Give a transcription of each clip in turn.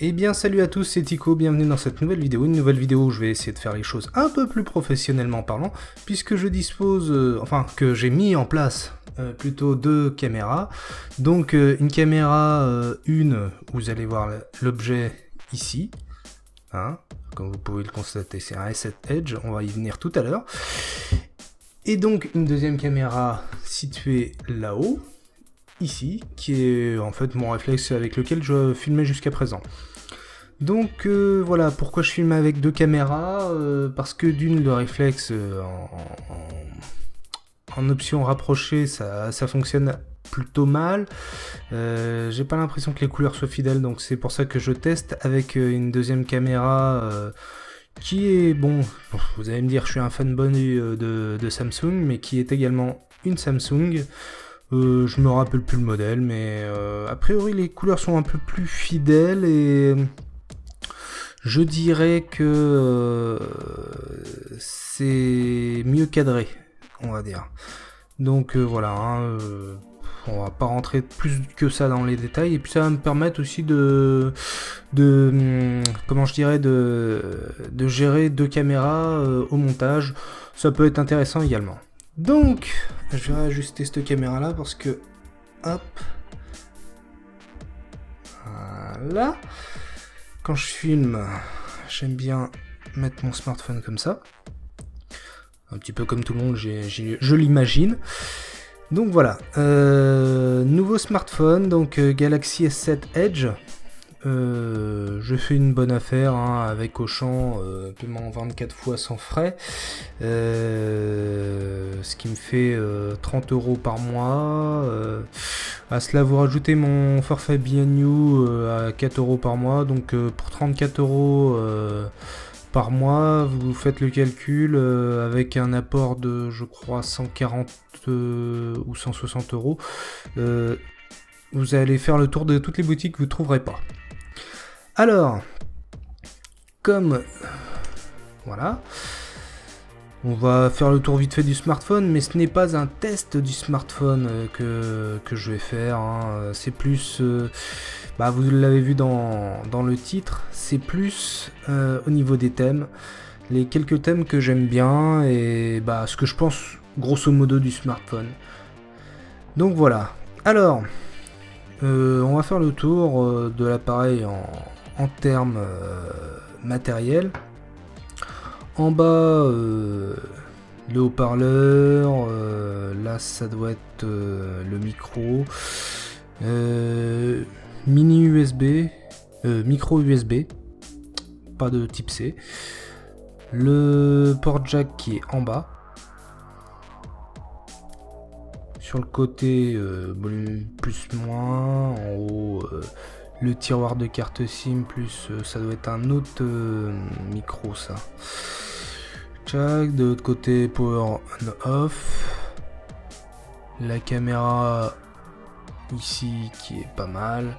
Eh bien salut à tous, c'est Tico, bienvenue dans cette nouvelle vidéo. Une nouvelle vidéo où je vais essayer de faire les choses un peu plus professionnellement parlant, puisque je dispose, que j'ai mis en place plutôt deux caméras. Donc une caméra, vous allez voir l'objet ici, hein, comme vous pouvez le constater, c'est un S7 Edge, on va y venir tout à l'heure. Et donc une deuxième caméra située là-haut, ici, qui est en fait mon réflexe avec lequel je filmais jusqu'à présent. Donc voilà, pourquoi je filme avec deux caméras, parce que d'une, le réflexe en option rapprochée, ça fonctionne plutôt mal. J'ai pas l'impression que les couleurs soient fidèles, donc c'est pour ça que je teste avec une deuxième caméra qui est, bon, vous allez me dire, je suis un fanboy de Samsung, mais qui est également une Samsung. Je me rappelle plus le modèle, mais a priori les couleurs sont un peu plus fidèles et je dirais que c'est mieux cadré, on va dire. Donc voilà, hein, on va pas rentrer plus que ça dans les détails, et puis ça va me permettre aussi comment je dirais, de gérer deux caméras au montage. Ça peut être intéressant également. Donc, je vais ajuster cette caméra là parce que, hop, voilà. Quand je filme, j'aime bien mettre mon smartphone comme ça. Un petit peu comme tout le monde, je l'imagine. Donc voilà, nouveau smartphone, donc Galaxy S7 Edge. Je fais une bonne affaire hein, avec Auchan, paiement 24 fois sans frais, ce qui me fait 30 € par mois. À cela vous rajoutez mon forfait BNU à 4 € par mois, donc pour 34 € par mois, vous faites le calcul avec un apport de je crois 140 ou 160 €. Vous allez faire le tour de toutes les boutiques que vous ne trouverez pas. Alors, comme voilà, on va faire le tour vite fait du smartphone, mais ce n'est pas un test du smartphone que je vais faire. Hein. C'est plus, vous l'avez vu dans le titre, c'est plus au niveau des thèmes, les quelques thèmes que j'aime bien et ce que je pense grosso modo du smartphone. Donc voilà. Alors, on va faire le tour de l'appareil en termes matériels. En bas, le haut-parleur, là ça doit être le micro, mini USB, micro USB, pas de type C, le port jack qui est en bas. Sur le côté, volume plus moins, en haut, le tiroir de carte SIM plus, ça doit être un autre micro ça. Tchac, de l'autre côté, power on off. La caméra ici qui est pas mal.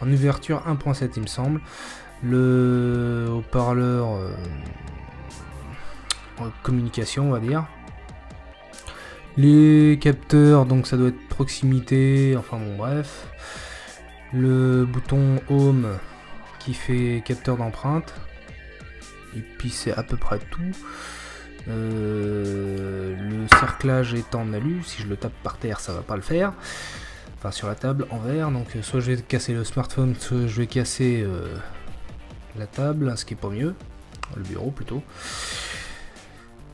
En ouverture 1.7 il me semble. Le haut-parleur communication on va dire. Les capteurs, donc ça doit être proximité, enfin bon bref. Le bouton home qui fait capteur d'empreinte. Et puis c'est à peu près tout. Le cerclage est en alu, si je le tape par terre ça va pas le faire. Enfin sur la table en verre, donc soit je vais casser le smartphone, soit je vais casser la table, ce qui est pas mieux. Le bureau plutôt.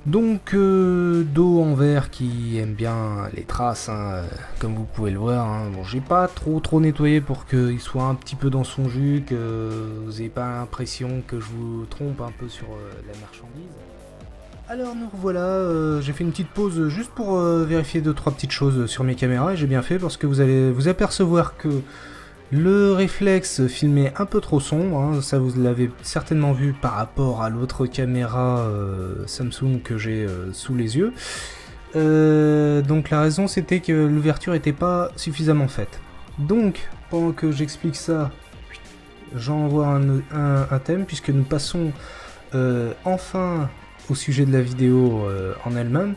Donc dos en verre qui aime bien les traces, hein, comme vous pouvez le voir. Hein. Bon, j'ai pas trop nettoyé pour qu'il soit un petit peu dans son jus, que vous n'ayez pas l'impression que je vous trompe un peu sur la marchandise. Alors nous revoilà, j'ai fait une petite pause juste pour vérifier 2-3 petites choses sur mes caméras et j'ai bien fait parce que vous allez vous apercevoir que le réflexe filmait un peu trop sombre, hein, ça vous l'avez certainement vu par rapport à l'autre caméra Samsung que j'ai sous les yeux. Donc la raison c'était que l'ouverture n'était pas suffisamment faite. Donc pendant que j'explique ça, j'envoie un thème puisque nous passons enfin au sujet de la vidéo en elle-même,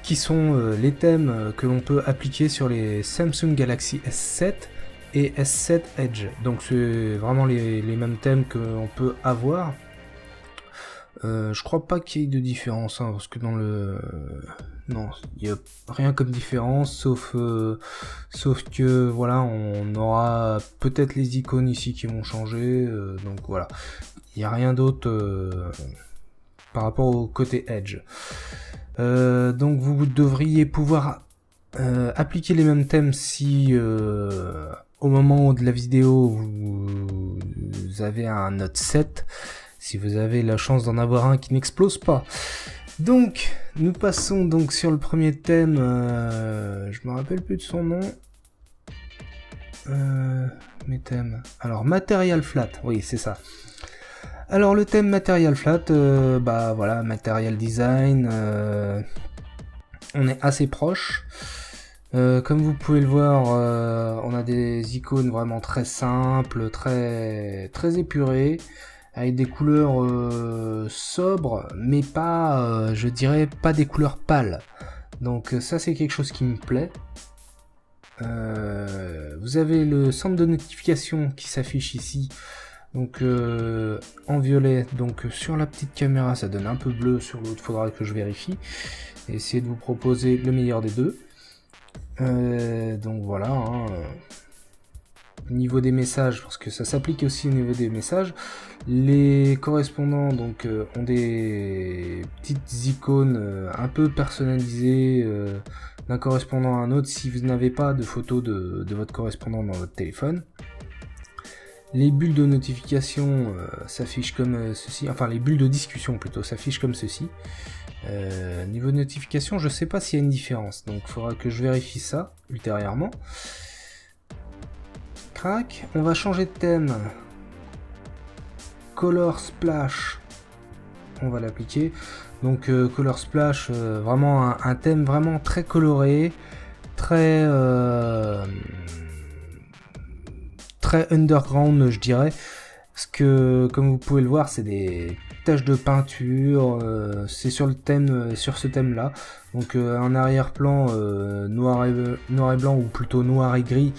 qui sont les thèmes que l'on peut appliquer sur les Samsung Galaxy S7 et S7 Edge. Donc c'est vraiment les mêmes thèmes qu'on peut avoir. Je crois pas qu'il y ait de différence, hein, parce que dans le... non, il n'y a rien comme différence, sauf que voilà, on aura peut-être les icônes ici qui vont changer, donc voilà. Il n'y a rien d'autre par rapport au côté Edge. Donc vous devriez pouvoir appliquer les mêmes thèmes si au moment de la vidéo vous avez un Note 7, si vous avez la chance d'en avoir un qui n'explose pas. Donc nous passons donc sur le premier thème, je me rappelle plus de son nom. Mes thèmes. Alors Material Flat, oui c'est ça. Alors le thème Material Flat, bah voilà, Material Design, on est assez proche. Comme vous pouvez le voir, on a des icônes vraiment très simples, très épurées, avec des couleurs sobres, mais pas, je dirais, pas des couleurs pâles. Donc ça c'est quelque chose qui me plaît. Vous avez le centre de notification qui s'affiche ici. Donc en violet, donc sur la petite caméra ça donne un peu bleu, sur l'autre faudra que je vérifie et essayer de vous proposer le meilleur des deux. Donc voilà, hein. Au niveau des messages, parce que ça s'applique aussi au niveau des messages, les correspondants donc ont des petites icônes un peu personnalisées d'un correspondant à un autre si vous n'avez pas de photo de votre correspondant dans votre téléphone. Les bulles de notification s'affichent comme ceci, enfin les bulles de discussion plutôt s'affichent comme ceci. Niveau de notification, je sais pas s'il y a une différence, donc il faudra que je vérifie ça ultérieurement. Crac, on va changer de thème. Color Splash, on va l'appliquer. Donc Color Splash, vraiment un thème vraiment très coloré, très underground je dirais, parce que comme vous pouvez le voir c'est des taches de peinture, c'est sur le thème, sur ce thème là, donc un arrière-plan noir et blanc ou plutôt noir et gris,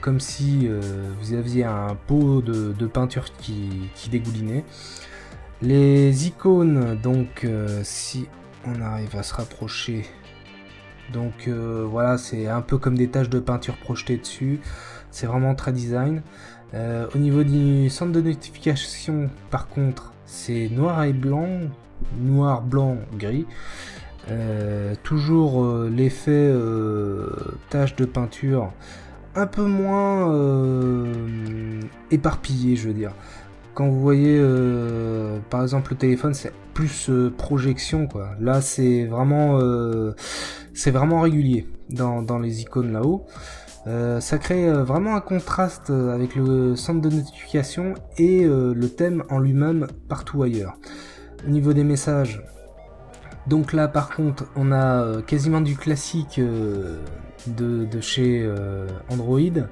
comme si vous aviez un pot de peinture qui dégoulinait. Les icônes, donc si on arrive à se rapprocher, donc voilà, c'est un peu comme des taches de peinture projetées dessus. C'est vraiment très design. Au niveau du centre de notification, par contre, c'est noir et blanc, noir, blanc, gris. Toujours l'effet tache de peinture, un peu moins éparpillé, je veux dire. Quand vous voyez, par exemple, le téléphone, c'est plus projection, quoi. Là, c'est vraiment régulier dans les icônes là-haut. Ça crée vraiment un contraste avec le centre de notification et le thème en lui-même partout ailleurs. Au niveau des messages, donc là par contre on a quasiment du classique de chez Android,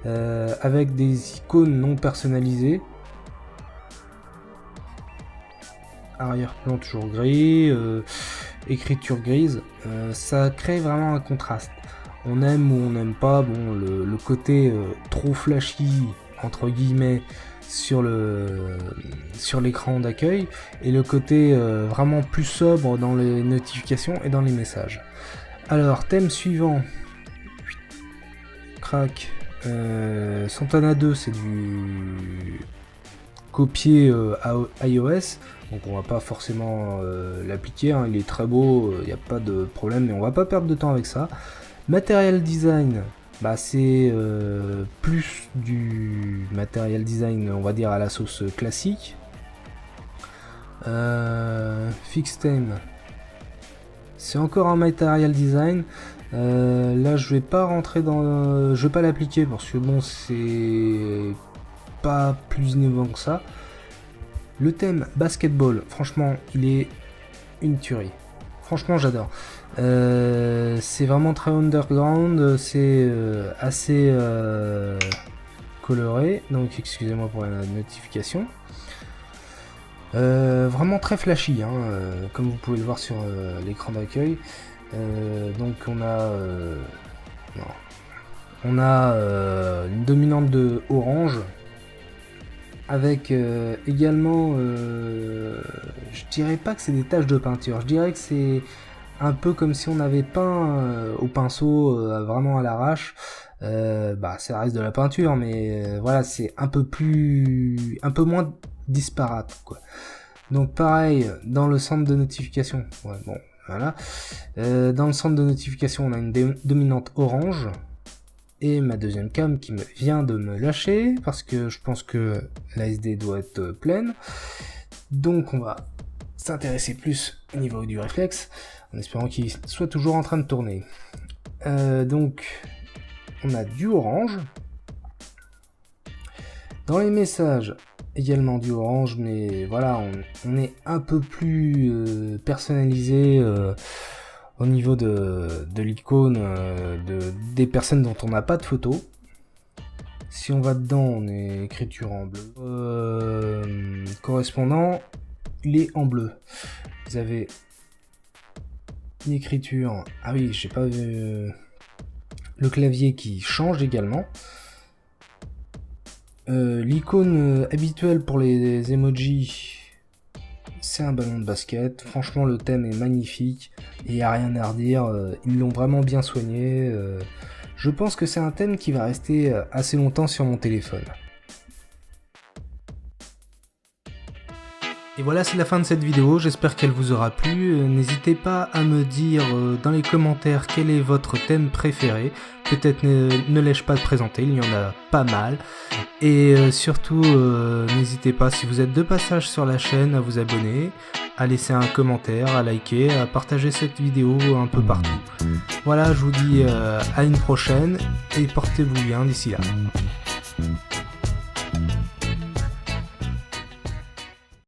avec des icônes non personnalisées. Arrière-plan toujours gris, écriture grise, ça crée vraiment un contraste. On aime ou on n'aime pas, bon, le côté trop flashy, entre guillemets, sur l'écran d'accueil, et le côté vraiment plus sobre dans les notifications et dans les messages. Alors, thème suivant. Crac. Santana 2, c'est du copier à iOS, donc on va pas forcément l'appliquer, hein. Il est très beau, il n'y a pas de problème, mais on va pas perdre de temps avec ça. Material Design, bah c'est plus du Material Design, on va dire à la sauce classique. Fix Theme, c'est encore un Material Design. Là je vais pas rentrer dans, je vais pas l'appliquer parce que bon c'est pas plus innovant que ça. Le thème basketball, franchement il est une tuerie. Franchement j'adore. C'est vraiment très underground, c'est assez coloré, donc excusez-moi pour la notification. Vraiment très flashy, hein, comme vous pouvez le voir sur l'écran d'accueil. Donc on a... non. On a une dominante de orange avec également, je dirais pas que c'est des taches de peinture, je dirais que c'est un peu comme si on avait peint au pinceau vraiment à l'arrache. Ça reste de la peinture, mais voilà, c'est un peu moins disparate, quoi. Donc pareil, dans le centre de notification, ouais, bon, voilà. Dans le centre de notification, on a une dominante orange. Et ma deuxième cam qui vient de me lâcher, parce que je pense que la SD doit être pleine. Donc on va s'intéresser plus au niveau du réflexe, en espérant qu'il soit toujours en train de tourner. Donc on a du orange. Dans les messages, également du orange, mais voilà, on est un peu plus personnalisé au niveau de l'icône des personnes dont on n'a pas de photo. Si on va dedans, on est écriture en bleu. Correspondant, il est en bleu. Vous avez une écriture. Ah oui, j'ai pas vu le clavier qui change également. L'icône habituelle pour les emojis, c'est un ballon de basket. Franchement, le thème est magnifique et il n'y a rien à redire. Ils l'ont vraiment bien soigné. Je pense que c'est un thème qui va rester assez longtemps sur mon téléphone. Et voilà, c'est la fin de cette vidéo, j'espère qu'elle vous aura plu. N'hésitez pas à me dire dans les commentaires quel est votre thème préféré. Peut-être ne l'ai-je pas présenté, il y en a pas mal. Et surtout, n'hésitez pas, si vous êtes de passage sur la chaîne, à vous abonner, à laisser un commentaire, à liker, à partager cette vidéo un peu partout. Voilà, je vous dis à une prochaine et portez-vous bien d'ici là.